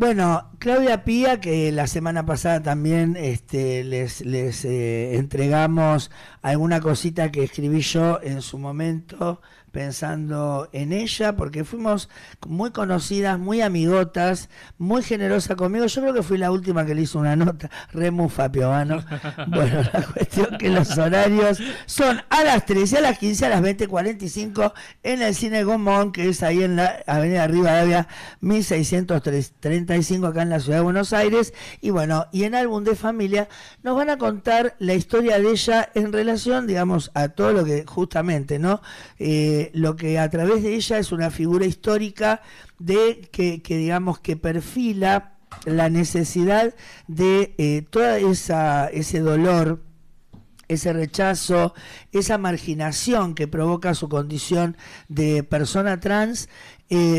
Bueno, Claudia Pía, que la semana pasada también les entregamos alguna cosita que escribí yo en su momento pensando en ella, porque fuimos muy conocidas, muy amigotas, muy generosa conmigo. Yo creo que fui la última que le hizo una nota, re mufa, Piovano. Bueno, la cuestión que los horarios son a las 13, a las 15, a las 20:45 en el Cine Gomón, que es ahí en la Avenida Rivadavia 1635 acá en la Ciudad de Buenos Aires. Y bueno, y en Álbum de Familia nos van a contar la historia de ella en relación, digamos, a todo lo que justamente, ¿no? Lo que a través de ella es una figura histórica de que digamos que perfila la necesidad de toda ese dolor, ese rechazo, esa marginación que provoca su condición de persona trans,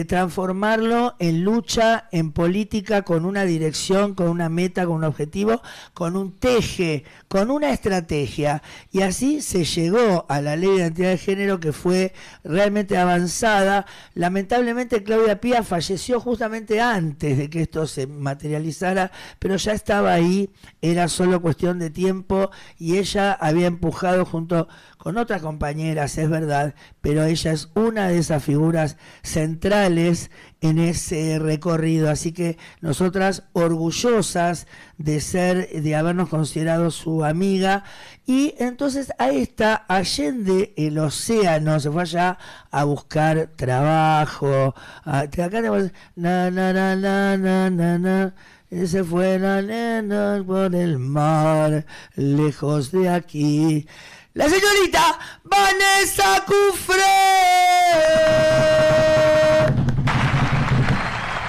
transformarlo en lucha, en política, con una dirección, con una meta, con un objetivo, con un teje, con una estrategia. Y así se llegó a la ley de identidad de género, que fue realmente avanzada. Lamentablemente Claudia Pía falleció justamente antes de que esto se materializara, pero ya estaba ahí, era solo cuestión de tiempo, y ella había empujado junto con otras compañeras, es verdad, pero ella es una de esas figuras centrales en ese recorrido. Así que nosotras orgullosas de habernos considerado su amiga. Y entonces ahí está, allende el océano, se fue allá a buscar trabajo. Acá tenemos na na na na na na na. Se fue la nena por el mar, lejos de aquí. La señorita Vanessa Cufré,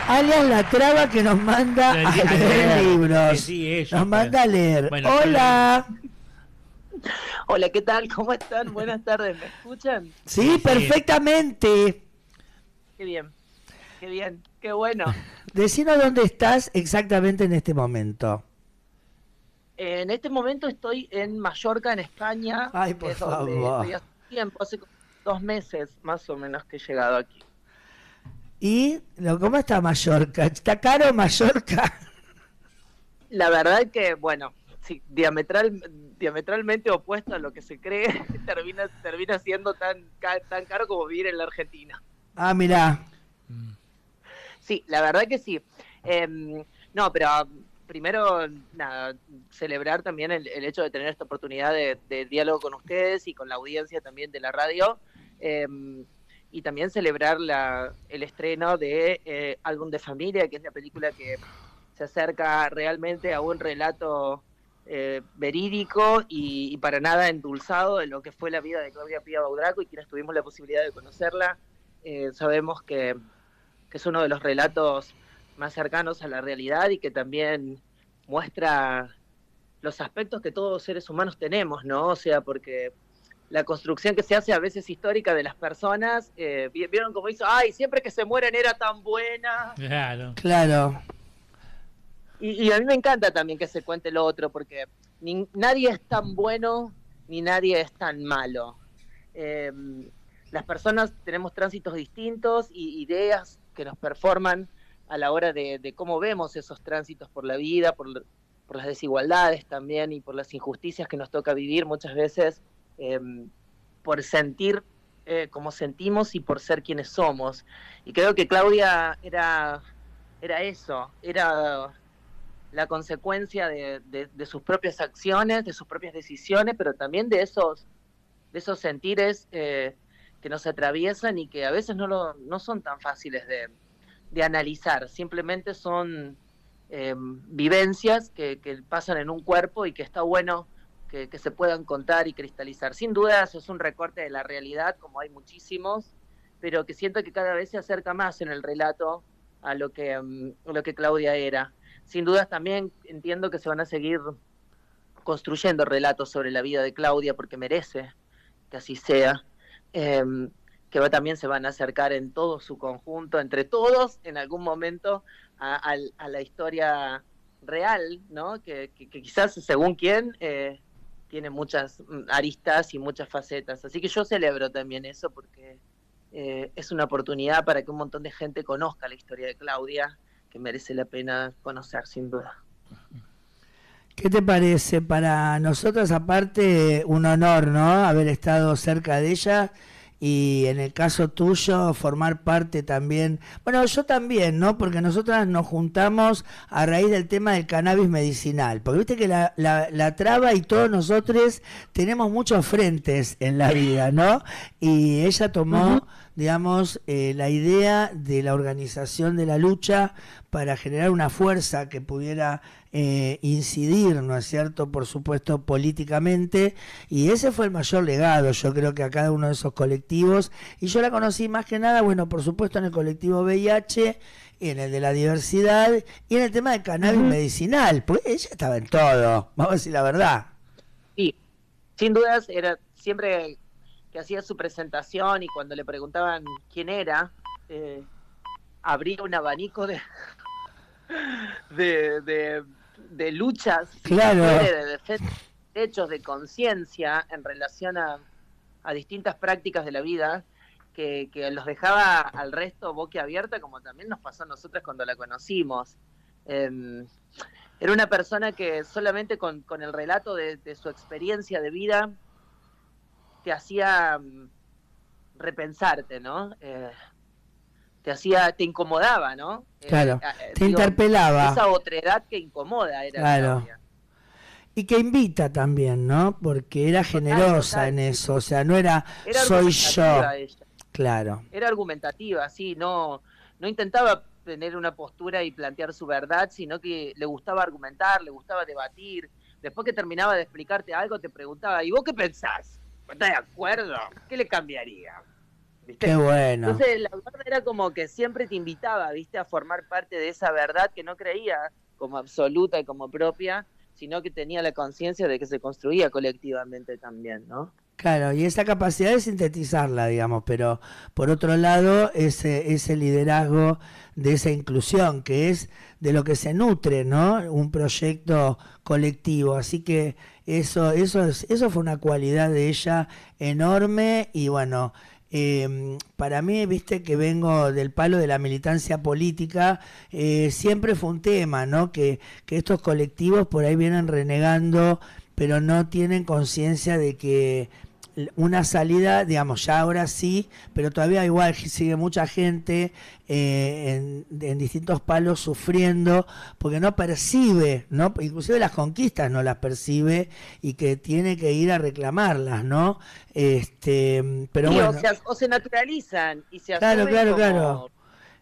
alias La Traba, que nos manda a leer libros. Sí, nos manda a leer. Bueno, hola. Hola, ¿qué tal? ¿Cómo están? Buenas tardes, ¿me escuchan? Sí, perfectamente. Qué bien, qué bueno. Decinos dónde estás exactamente en este momento. En este momento estoy en Mallorca, en España. Ay, por favor. Estoy hace tiempo, hace 2 meses más o menos que he llegado aquí. ¿Y cómo está Mallorca? ¿Está caro Mallorca? La verdad que, bueno, sí, diametralmente opuesto a lo que se cree, termina siendo tan caro como vivir en la Argentina. Ah, mirá. Sí, la verdad que sí. No, pero primero, nada, celebrar también el hecho de tener esta oportunidad de diálogo con ustedes y con la audiencia también de la radio, y también celebrar el estreno de Álbum de Familia, que es la película que se acerca realmente a un relato verídico y para nada endulzado de lo que fue la vida de Claudia Pía Baudraco, y quienes tuvimos la posibilidad de conocerla, sabemos que es uno de los relatos más cercanos a la realidad y que también muestra los aspectos que todos los seres humanos tenemos, ¿no? O sea, porque la construcción que se hace a veces histórica de las personas, vieron como hizo, ay, siempre que se mueren era tan buena. Claro. Y a mí me encanta también que se cuente lo otro, porque nadie es tan bueno ni nadie es tan malo. Las personas tenemos tránsitos distintos y ideas que nos performan a la hora de cómo vemos esos tránsitos por la vida, por las desigualdades también y por las injusticias que nos toca vivir muchas veces, por sentir como sentimos y por ser quienes somos. Y creo que Claudia era eso, era la consecuencia de sus propias acciones, de sus propias decisiones, pero también de esos sentires que nos atraviesan y que a veces no son tan fáciles de analizar, simplemente son vivencias que pasan en un cuerpo y que está bueno que se puedan contar y cristalizar. Sin duda eso es un recorte de la realidad, como hay muchísimos, pero que siento que cada vez se acerca más en el relato a lo que Claudia era. Sin dudas también entiendo que se van a seguir construyendo relatos sobre la vida de Claudia, porque merece que así sea, que también se van a acercar en todo su conjunto, entre todos, en algún momento, a la historia real, ¿no? Que quizás, según quién, tiene muchas aristas y muchas facetas. Así que yo celebro también eso, porque es una oportunidad para que un montón de gente conozca la historia de Claudia, que merece la pena conocer, sin duda. ¿Qué te parece? Para nosotros, aparte, un honor, ¿no? Haber estado cerca de ella y en el caso tuyo, formar parte también. Bueno, yo también, ¿no? Porque nosotras nos juntamos a raíz del tema del cannabis medicinal. Porque viste que la traba y todos nosotros tenemos muchos frentes en la vida, ¿no? Y ella tomó, digamos, la idea de la organización de la lucha para generar una fuerza que pudiera incidir, ¿no es cierto?, por supuesto, políticamente, y ese fue el mayor legado, yo creo que a cada uno de esos colectivos, y yo la conocí más que nada, bueno, por supuesto en el colectivo VIH, y en el de la diversidad, y en el tema del cannabis medicinal, pues ella estaba en todo, vamos a decir la verdad. Sí, sin dudas, era siempre que hacía su presentación y cuando le preguntaban quién era, abría un abanico de luchas, claro, de defensa de derechos, de conciencia en relación a distintas prácticas de la vida que los dejaba al resto boquiabierta, como también nos pasó a nosotras cuando la conocimos. Era una persona que solamente con el relato de su experiencia de vida te hacía repensarte, ¿no? Te incomodaba, ¿no? Claro, te interpelaba. Esa otredad que incomoda era Claudia. Y que invita también, ¿no? Porque era generosa en eso, o sea, no era soy yo. Ella. Claro. Era argumentativa, sí, no intentaba tener una postura y plantear su verdad, sino que le gustaba argumentar, le gustaba debatir. Después que terminaba de explicarte algo, te preguntaba, ¿y vos qué pensás? ¿Estás de acuerdo? ¿Qué le cambiaría? ¿Viste? Qué bueno. Entonces la verdad era como que siempre te invitaba, ¿viste? A formar parte de esa verdad que no creía como absoluta y como propia, sino que tenía la conciencia de que se construía colectivamente también, ¿no? Claro, y esa capacidad de sintetizarla, digamos, pero por otro lado ese liderazgo de esa inclusión, que es de lo que se nutre, ¿no? Un proyecto colectivo, así que eso fue una cualidad de ella enorme y bueno, para mí, viste que vengo del palo de la militancia política, siempre fue un tema, ¿no? Que estos colectivos por ahí vienen renegando, pero no tienen conciencia de que una salida, digamos, ya ahora sí, pero todavía igual sigue mucha gente en distintos palos sufriendo porque no percibe, ¿no? Inclusive las conquistas no las percibe y que tiene que ir a reclamarlas, ¿no? Pero sí, bueno. O se naturalizan y se asumen claro.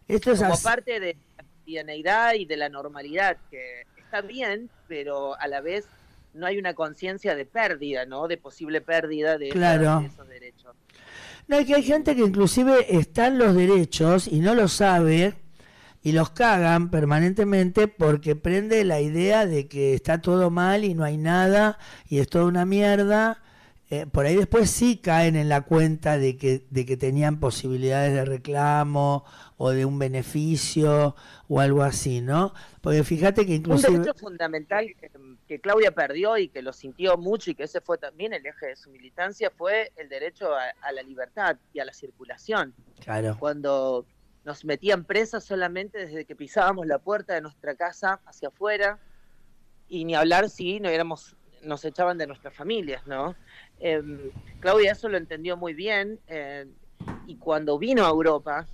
Esto es como parte de la cotidianeidad y de la normalidad, que está bien, pero a la vez no hay una conciencia de pérdida, ¿no? De posible pérdida de esos derechos. No, es que hay gente que inclusive están los derechos y no lo sabe y los cagan permanentemente porque prende la idea de que está todo mal y no hay nada y es toda una mierda. Por ahí después sí caen en la cuenta de que tenían posibilidades de reclamo o de un beneficio o algo así, ¿no? Porque fíjate que inclusive... Un derecho fundamental que Claudia perdió y que lo sintió mucho y que ese fue también el eje de su militancia fue el derecho a la libertad y a la circulación. Claro. Cuando nos metían presas solamente desde que pisábamos la puerta de nuestra casa hacia afuera y ni hablar si nos echaban de nuestras familias, ¿no? Claudia eso lo entendió muy bien y cuando vino a Europa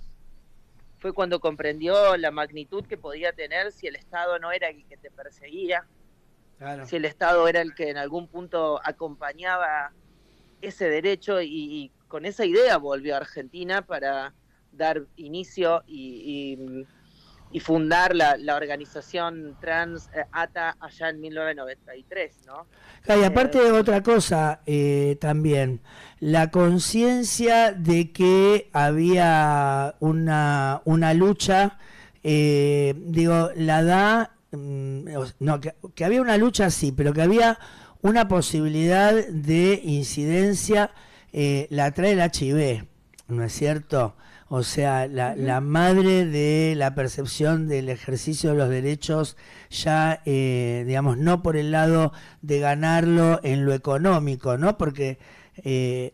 fue cuando comprendió la magnitud que podía tener si el Estado no era el que te perseguía, si el Estado era el que en algún punto acompañaba ese derecho y con esa idea volvió a Argentina para dar inicio y fundar la organización trans ATA allá en 1993, ¿no? Y aparte de otra cosa también, la conciencia de que había una lucha, la da, no, que había una lucha sí, pero que había una posibilidad de incidencia, la trae el HIV, ¿no es cierto? O sea, la madre de la percepción del ejercicio de los derechos ya, digamos, no por el lado de ganarlo en lo económico, ¿no? Porque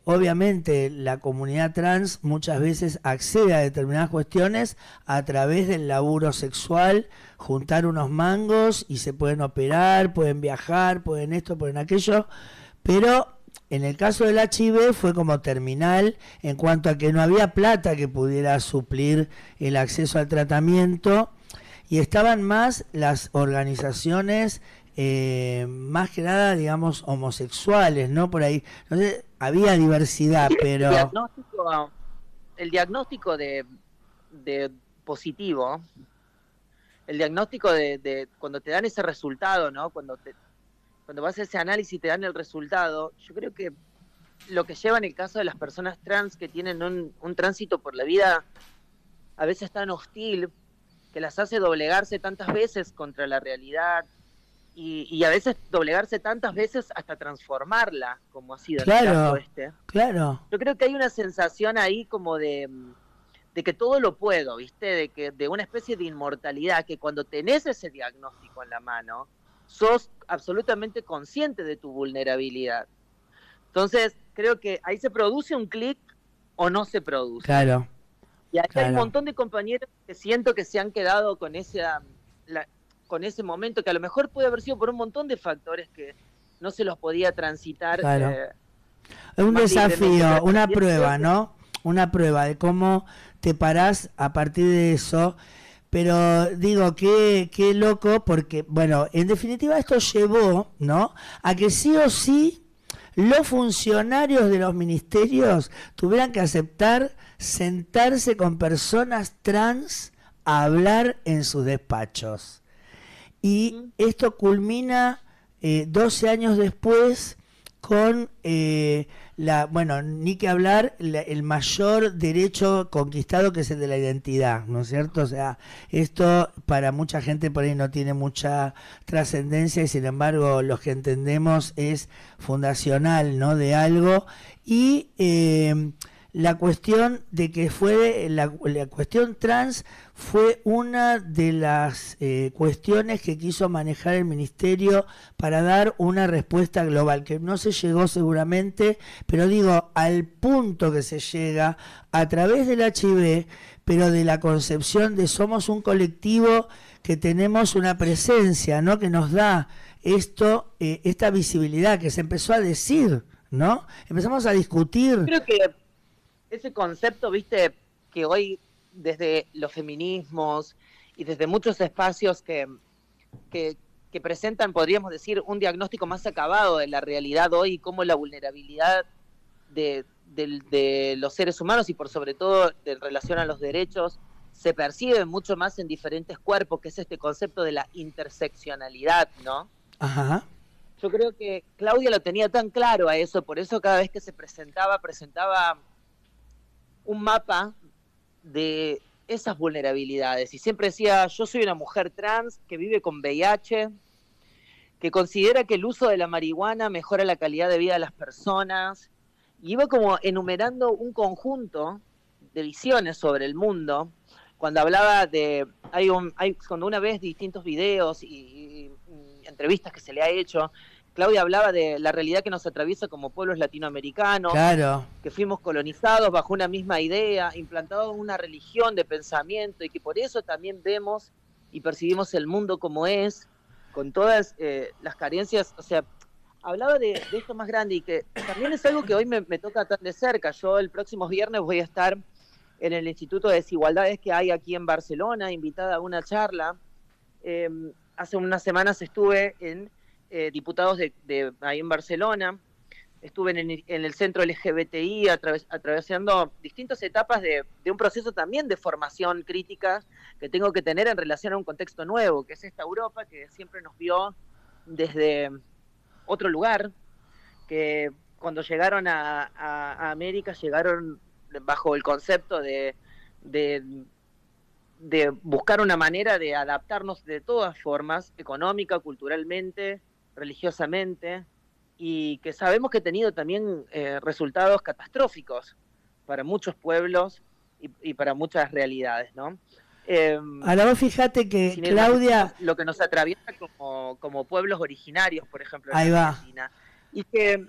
obviamente la comunidad trans muchas veces accede a determinadas cuestiones a través del laburo sexual, juntar unos mangos y se pueden operar, pueden viajar, pueden esto, pueden aquello, pero en el caso del HIV fue como terminal en cuanto a que no había plata que pudiera suplir el acceso al tratamiento y estaban más las organizaciones más que nada, digamos, homosexuales, ¿no? Por ahí, no sé, había diversidad, pero... El diagnóstico de positivo, el diagnóstico de cuando te dan ese resultado, ¿no? Cuando vas a ese análisis y te dan el resultado, yo creo que lo que lleva en el caso de las personas trans que tienen un tránsito por la vida a veces tan hostil, que las hace doblegarse tantas veces contra la realidad y a veces doblegarse tantas veces hasta transformarla, como ha sido el caso este. Claro. Yo creo que hay una sensación ahí como de que todo lo puedo, ¿viste? De una especie de inmortalidad, que cuando tenés ese diagnóstico en la mano, sos absolutamente consciente de tu vulnerabilidad. Entonces, creo que ahí se produce un clic o no se produce. Claro. Y ahí hay un montón de compañeros que siento que se han quedado con con ese momento, que a lo mejor puede haber sido por un montón de factores que no se los podía transitar. Claro. Es un desafío, una prueba, ¿no? Una prueba de cómo te parás a partir de eso. Pero digo, qué loco, porque, bueno, en definitiva esto llevó, ¿no?, a que sí o sí los funcionarios de los ministerios tuvieran que aceptar sentarse con personas trans a hablar en sus despachos. Y esto culmina 12 años después con bueno, ni que hablar, el mayor derecho conquistado, que es el de la identidad, ¿no es cierto? O sea, esto para mucha gente por ahí no tiene mucha trascendencia y sin embargo los que entendemos es fundacional, ¿no?, de algo. Y la cuestión de que fue la cuestión trans fue una de las cuestiones que quiso manejar el ministerio para dar una respuesta global, que no se llegó seguramente, pero digo, al punto que se llega a través del HIV, pero de la concepción de somos un colectivo que tenemos una presencia, ¿no?, que nos da esto, esta visibilidad que se empezó a decir, ¿no? Empezamos a discutir. Creo que ese concepto, viste, que hoy desde los feminismos y desde muchos espacios que presentan, podríamos decir, un diagnóstico más acabado de la realidad hoy y cómo la vulnerabilidad de los seres humanos y por sobre todo en relación a los derechos se percibe mucho más en diferentes cuerpos, que es este concepto de la interseccionalidad, ¿no? Ajá. Yo creo que Claudia lo tenía tan claro a eso, por eso cada vez que se presentaba un mapa de esas vulnerabilidades y siempre decía: yo soy una mujer trans que vive con VIH, que considera que el uso de la marihuana mejora la calidad de vida de las personas, y iba como enumerando un conjunto de visiones sobre el mundo. Cuando hablaba cuando una vez distintos videos y entrevistas que se le ha hecho, Claudia hablaba de la realidad que nos atraviesa como pueblos latinoamericanos, claro, que fuimos colonizados bajo una misma idea, implantados en una religión de pensamiento y que por eso también vemos y percibimos el mundo como es, con todas las carencias. O sea, hablaba de esto más grande y que también es algo que hoy me toca tan de cerca. Yo el próximo viernes voy a estar en el Instituto de Desigualdades que hay aquí en Barcelona, invitada a una charla. Hace unas semanas estuve en diputados de ahí en Barcelona, estuve en el centro LGBTI atravesando distintas etapas de un proceso también de formación crítica que tengo que tener en relación a un contexto nuevo, que es esta Europa que siempre nos vio desde otro lugar, que cuando llegaron a América llegaron bajo el concepto de buscar una manera de adaptarnos de todas formas, económica, culturalmente, religiosamente, y que sabemos que ha tenido también resultados catastróficos para muchos pueblos y para muchas realidades, ¿no? Ahora vos fíjate que Claudia... Lo que nos atraviesa como pueblos originarios, por ejemplo, en Argentina. Y que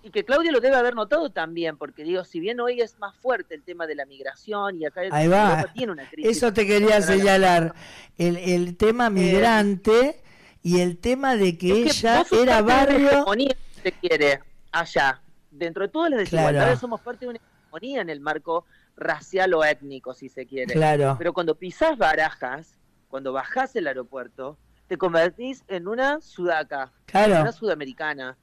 y que Claudia lo debe haber notado también, porque digo, si bien hoy es más fuerte el tema de la migración y acá Ahí va. Europa tiene una crisis. Eso te quería señalar, el tema migrante y el tema de que ella era barrio... Si se quiere, allá, dentro de todas las desigualdades, somos parte de una hegemonía en el marco racial o étnico, si se quiere. Claro. Pero cuando pisás Barajas, cuando bajás el aeropuerto, te convertís en una sudaca, una sudamericana,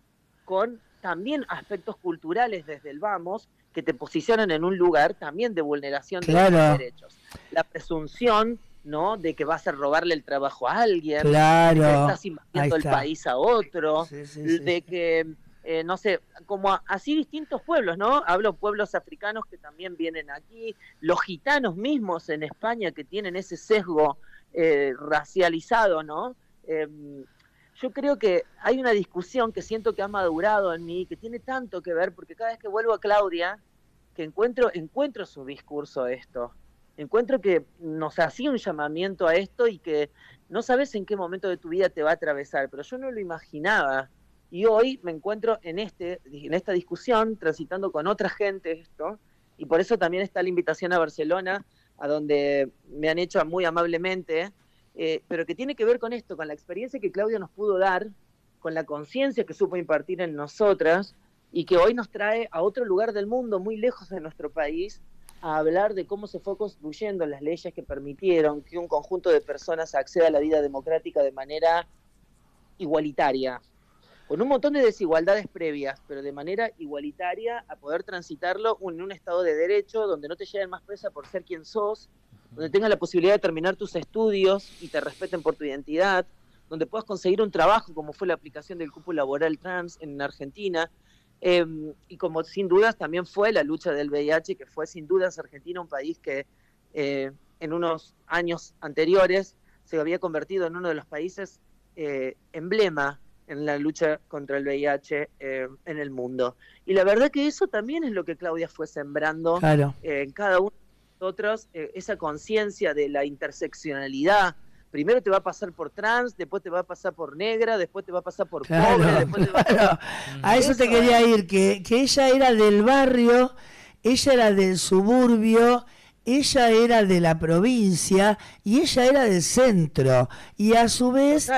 con también aspectos culturales desde el vamos, que te posicionan en un lugar también de vulneración de los derechos. La presunción, ¿no?, de que vas a robarle el trabajo a alguien, de que estás invadiendo el país a otro, de que, no sé, como así distintos pueblos, ¿no? Hablo pueblos africanos que también vienen aquí, los gitanos mismos en España que tienen ese sesgo racializado, ¿no? Yo creo que hay una discusión que siento que ha madurado en mí, que tiene tanto que ver, porque cada vez que vuelvo a Claudia, que encuentro su discurso esto, encuentro que nos hacía un llamamiento a esto y que no sabes en qué momento de tu vida te va a atravesar, pero yo no lo imaginaba. Y hoy me encuentro en esta discusión, transitando con otra gente esto, y por eso también está la invitación a Barcelona, a donde me han hecho muy amablemente, pero que tiene que ver con esto, con la experiencia que Claudia nos pudo dar, con la conciencia que supo impartir en nosotras, y que hoy nos trae a otro lugar del mundo, muy lejos de nuestro país, a hablar de cómo se fue construyendo las leyes que permitieron que un conjunto de personas acceda a la vida democrática de manera igualitaria, con un montón de desigualdades previas, pero de manera igualitaria, a poder transitarlo en un estado de derecho, donde no te lleven más presa por ser quien sos, donde tengas la posibilidad de terminar tus estudios y te respeten por tu identidad, donde puedas conseguir un trabajo, como fue la aplicación del cupo laboral trans en Argentina, y como sin dudas también fue la lucha del VIH, que fue sin dudas Argentina un país que en unos años anteriores se había convertido en uno de los países emblema en la lucha contra el VIH en el mundo. Y la verdad que eso también es lo que Claudia fue sembrando en cada uno de nosotros, esa conciencia de la interseccionalidad. Primero te va a pasar por trans, después te va a pasar por negra, después te va a pasar por pobre, después te va a pasar... A eso te quería ir, que ella era del barrio, ella era del suburbio, ella era de la provincia y ella era del centro. Y a su vez...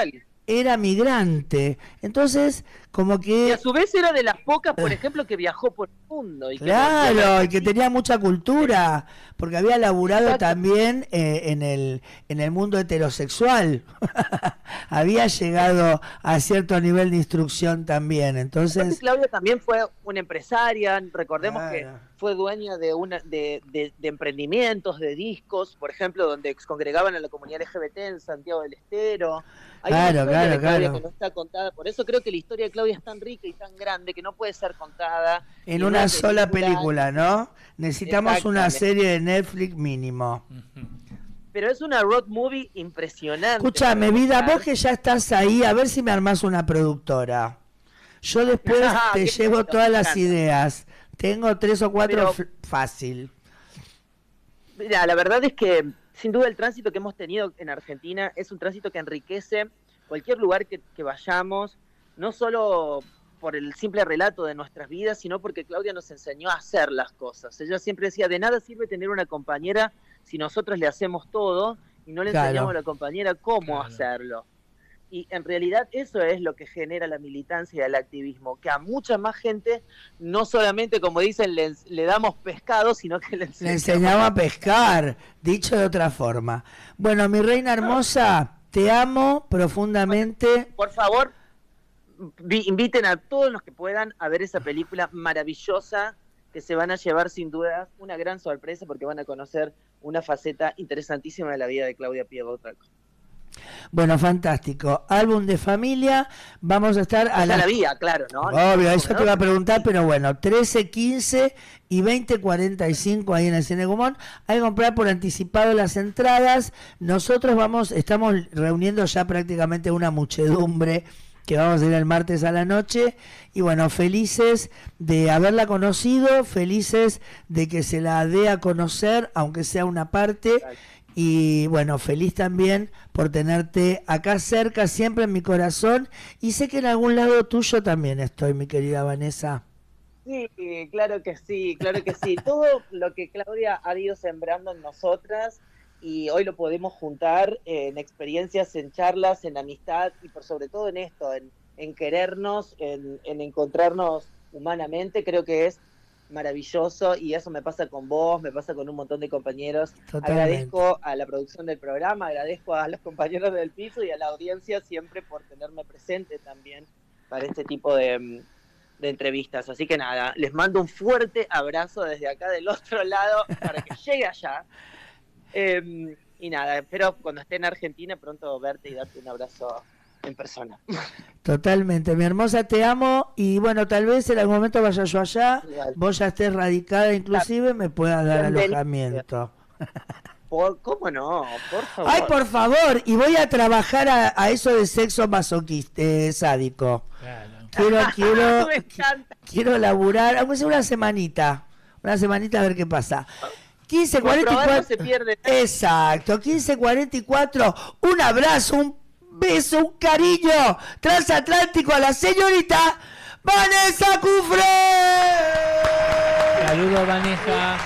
era migrante, entonces como que... Y a su vez era de las pocas, por ejemplo, que viajó por el mundo. Y que tenía mucha cultura, porque había laburado también en el mundo heterosexual. Había llegado a cierto nivel de instrucción también, entonces... Claudia también fue una empresaria, recordemos que fue dueña de emprendimientos, de discos, por ejemplo, donde congregaban a la comunidad LGBT en Santiago del Estero. Hay una historia de Claudia que no está contada, por eso creo que la historia de Claudia es tan rica y tan grande que no puede ser contada en una sola película, ¿no? Necesitamos una serie de Netflix mínimo. Pero es una road movie impresionante. Escúchame, vida, vos que ya estás ahí, a ver si me armás una productora. Yo después te llevo todas las ideas. Tengo 3 o 4 fácil. Mira, la verdad es que sin duda el tránsito que hemos tenido en Argentina es un tránsito que enriquece cualquier lugar que vayamos, no solo por el simple relato de nuestras vidas, sino porque Claudia nos enseñó a hacer las cosas. Ella siempre decía, de nada sirve tener una compañera si nosotros le hacemos todo y no le enseñamos a la compañera cómo hacerlo. Y en realidad eso es lo que genera la militancia y el activismo, que a mucha más gente, no solamente, como dicen, le damos pescado, sino que le enseñamos a pescar, dicho de otra forma. Bueno, mi reina hermosa, te amo profundamente. Por favor, inviten a todos los que puedan a ver esa película maravillosa, que se van a llevar sin duda una gran sorpresa, porque van a conocer una faceta interesantísima de la vida de Claudia Piegotto. Bueno, fantástico. Álbum de familia, vamos a estar a la vía, claro, ¿no? Obvio, eso te iba a preguntar, pero bueno, 13, 15 y 20:45 ahí en el Cine Gumón. Hay que comprar por anticipado las entradas. Nosotros estamos reuniendo ya prácticamente una muchedumbre que vamos a ir el martes a la noche, y bueno, felices de haberla conocido, felices de que se la dé a conocer, aunque sea una parte. Y bueno, feliz también por tenerte acá cerca, siempre en mi corazón. Y sé que en algún lado tuyo también estoy, mi querida Vanessa. Sí, claro que sí, claro que sí. Todo lo que Claudia ha ido sembrando en nosotras y hoy lo podemos juntar en experiencias, en charlas, en amistad y por sobre todo en esto, en querernos, en encontrarnos humanamente, creo que es maravilloso y eso me pasa con vos, me pasa con un montón de compañeros. Totalmente. Agradezco a la producción del programa, agradezco a los compañeros del piso y a la audiencia siempre por tenerme presente también para este tipo de entrevistas. Así que nada, les mando un fuerte abrazo desde acá del otro lado para que llegue allá. Y nada, espero cuando esté en Argentina pronto verte y darte un abrazo en persona. Totalmente, mi hermosa, te amo y bueno, tal vez en algún momento vaya yo allá, Igual. vos ya estés radicada, inclusive me puedas dar Bienvenido. alojamiento. ¿Cómo no? Por favor. Ay, por favor, y voy a trabajar a eso de sexo masoquista, sádico. Claro. Me encanta. Quiero laburar, aunque sea una semanita a ver qué pasa. Por probar no 15:44. se pierde nada. Exacto, 15:44. Un abrazo, un beso, un cariño transatlántico a la señorita Vanessa Cufré. Saludos, Vanessa.